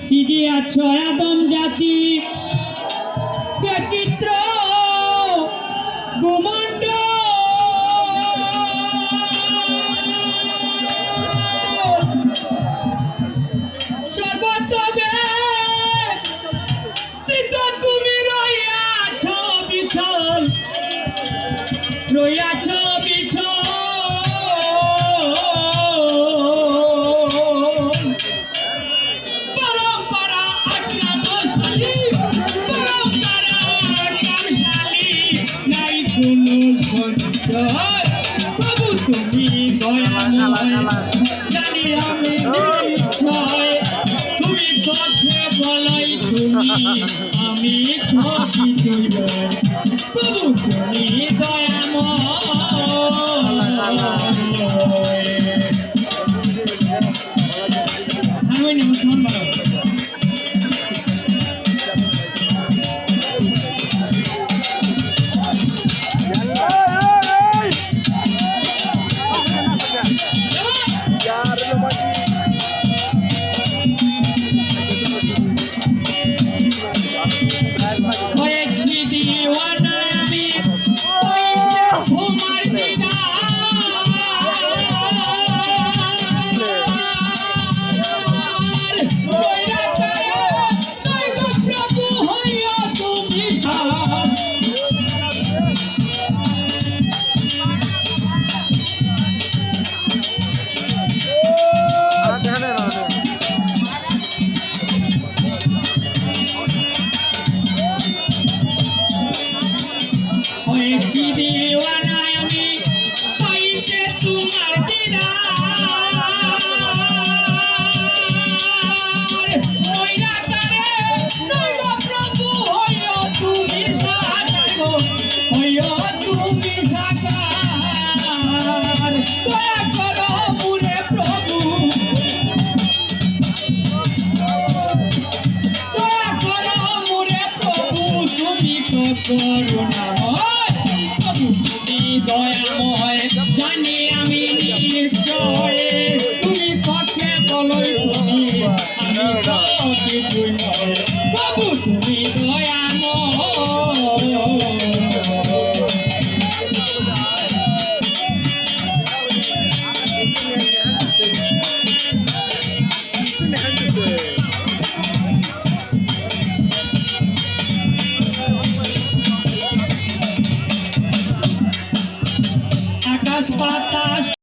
সিগিয়াছ আদম জাতি বিচিত্র গুমণ্ড সর্বতবে তুমি রইয়াছ বিছল রইয়াছ বিছল পরম্পরা আক্রমণশালী পরম্পরা আক্রমণশালী নাই কোনো সঞ্চয় প্রভু তুমি দয়াময় জানি আমি নিশ্চয় তুমি পথে বলাই তুমি আমি ক্ষতি জৈব প্রভু তুমি দয়াময় আমি মুসলমান হয়েছি দিওয়ানা আমি তোমার দিদা প্রভু হইয়া তুমি হয়েছি দিওয়ানা আমি পাইতে তোমার দিদার প্রভু হইয়া তুমি সাকার হইয়া তুমি সাকার দয়া কর